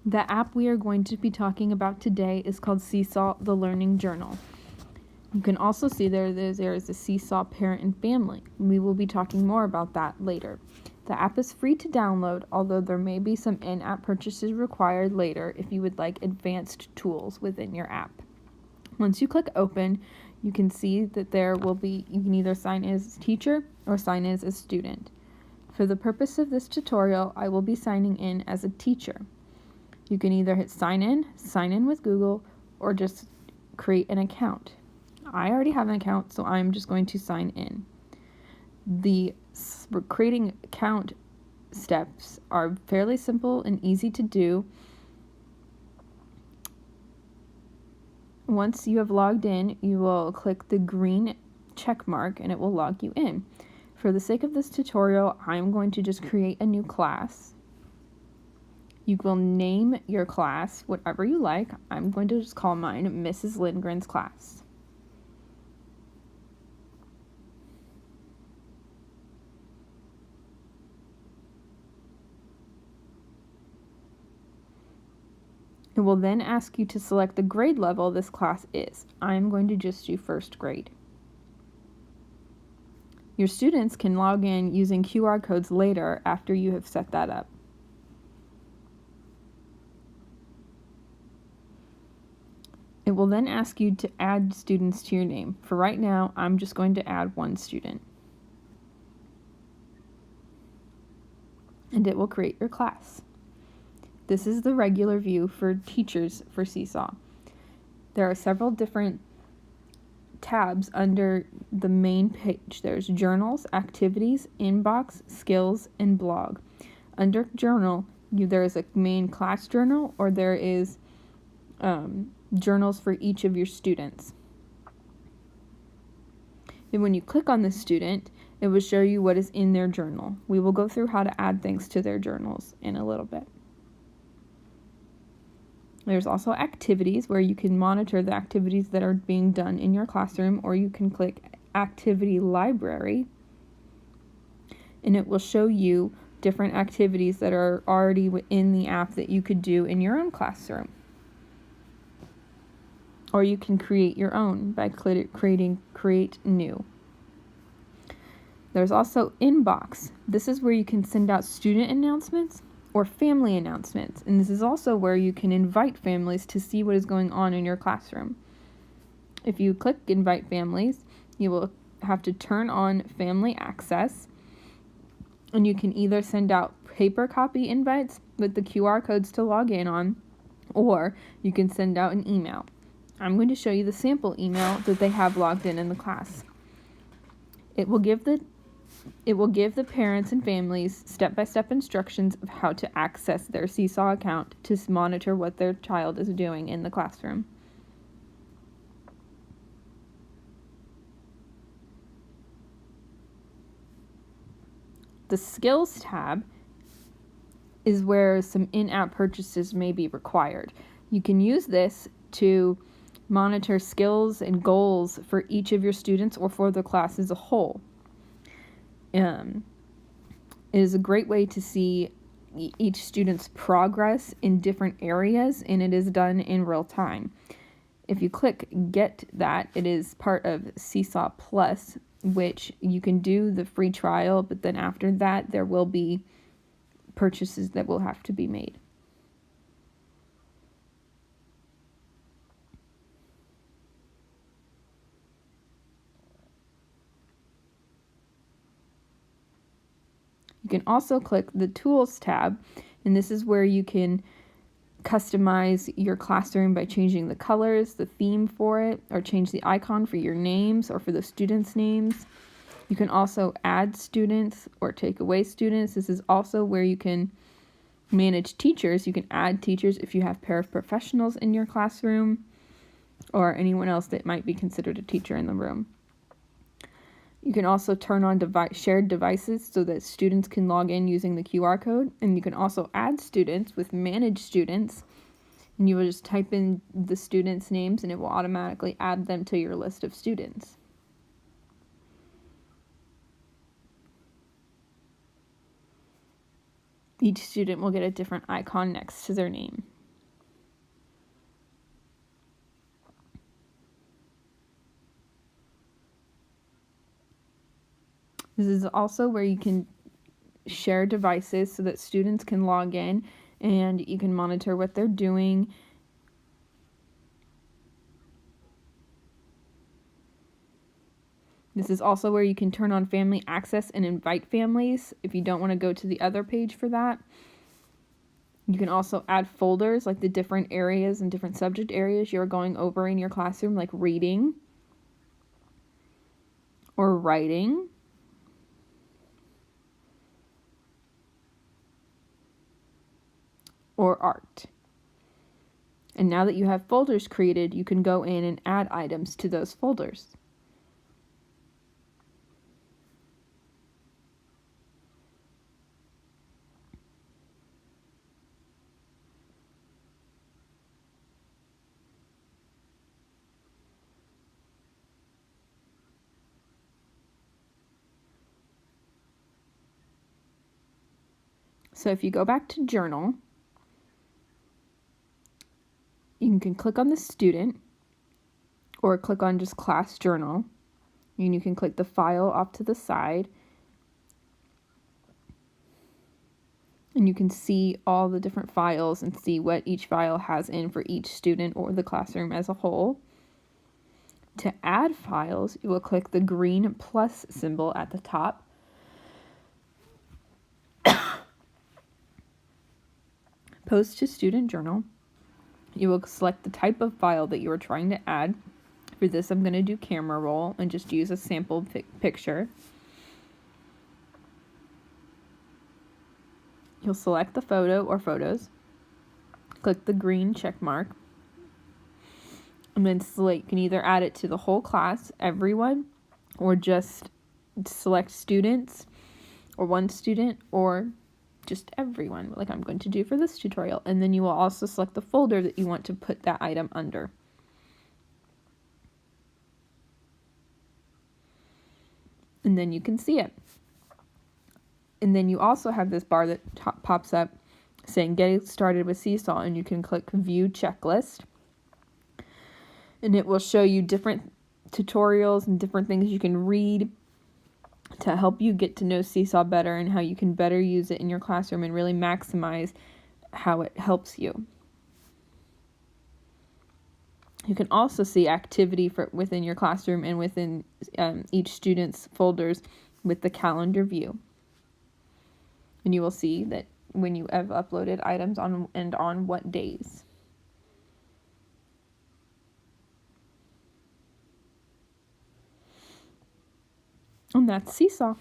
The app we are going to be talking about today is called Seesaw, the Learning Journal. You can also see there is a Seesaw parent and family. We will be talking more about that later. The app is free to download, although there may be some in-app purchases required later if you would like advanced tools within your app. Once you click open, you can see that you can either sign in as teacher or sign in as a student. For the purpose of this tutorial, I will be signing in as a teacher. You can either hit sign in with Google, or just create an account. I already have an account, so I'm just going to sign in. The creating account steps are fairly simple and easy to do. Once you have logged in, you will click the green check mark and it will log you in. For the sake of this tutorial, I'm going to just create a new class. You will name your class whatever you like. I'm going to just call mine Mrs. Lindgren's class. It will then ask you to select the grade level this class is. I'm going to just do first grade. Your students can log in using QR codes later after you have set that up. It will then ask you to add students to your name. For right now, I'm just going to add one student. And it will create your class. This is the regular view for teachers for Seesaw. There are several different tabs under the main page. There's journals, activities, inbox, skills, and blog. Under journal, there is a main class journal, or there is journals for each of your students. And when you click on the student, it will show you what is in their journal. We will go through how to add things to their journals in a little bit. There's also activities where you can monitor the activities that are being done in your classroom, or you can click Activity Library, and it will show you different activities that are already within the app that you could do in your own classroom. Or you can create your own by creating Create New. There's also Inbox. This is where you can send out student announcements or family announcements, and this is also where you can invite families to see what is going on in your classroom. If you click Invite Families, you will have to turn on Family Access, and you can either send out paper copy invites with the QR codes to log in on, or you can send out an email. I'm going to show you the sample email that they have logged in the class. It will give the parents and families step-by-step instructions of how to access their Seesaw account to monitor what their child is doing in the classroom. The Skills tab is where some in-app purchases may be required. You can use this to monitor skills and goals for each of your students or for the class as a whole. It is a great way to see each student's progress in different areas, and it is done in real time. If you click Get That, it is part of Seesaw Plus, which you can do the free trial, but then after that, there will be purchases that will have to be made. You can also click the Tools tab, and this is where you can customize your classroom by changing the colors, the theme for it, or change the icon for your names or for the students' names. You can also add students or take away students. This is also where you can manage teachers. You can add teachers if you have paraprofessionals in your classroom or anyone else that might be considered a teacher in the room. You can also turn on shared devices so that students can log in using the QR code, and you can also add students with manage students, and you will just type in the students' names and it will automatically add them to your list of students. Each student will get a different icon next to their name. This is also where you can share devices so that students can log in and you can monitor what they're doing. This is also where you can turn on family access and invite families if you don't want to go to the other page for that. You can also add folders, like the different areas and different subject areas you're going over in your classroom, like reading or writing. Or art. And now that you have folders created, you can go in and add items to those folders. So if you go back to journal, you can click on the student or click on just class journal, and you can click the file off to the side, and you can see all the different files and see what each file has in for each student or the classroom as a whole. To add files, you will click the green plus symbol at the top. Post to student journal. You will select the type of file that you are trying to add. For this, I'm going to do camera roll and just use a sample picture. You'll select the photo or photos. Click the green check mark. And then select, you can either add it to the whole class, everyone, or just select students or one student, or just everyone, like I'm going to do for this tutorial. And then you will also select the folder that you want to put that item under. And then you can see it. And then you also have this bar that pops up saying get started with Seesaw, and you can click view checklist. And it will show you different tutorials and different things you can read to help you get to know Seesaw better and how you can better use it in your classroom and really maximize how it helps you. You can also see activity within your classroom and within each student's folders with the calendar view. And you will see that when you have uploaded items on what days. And that's Seesaw.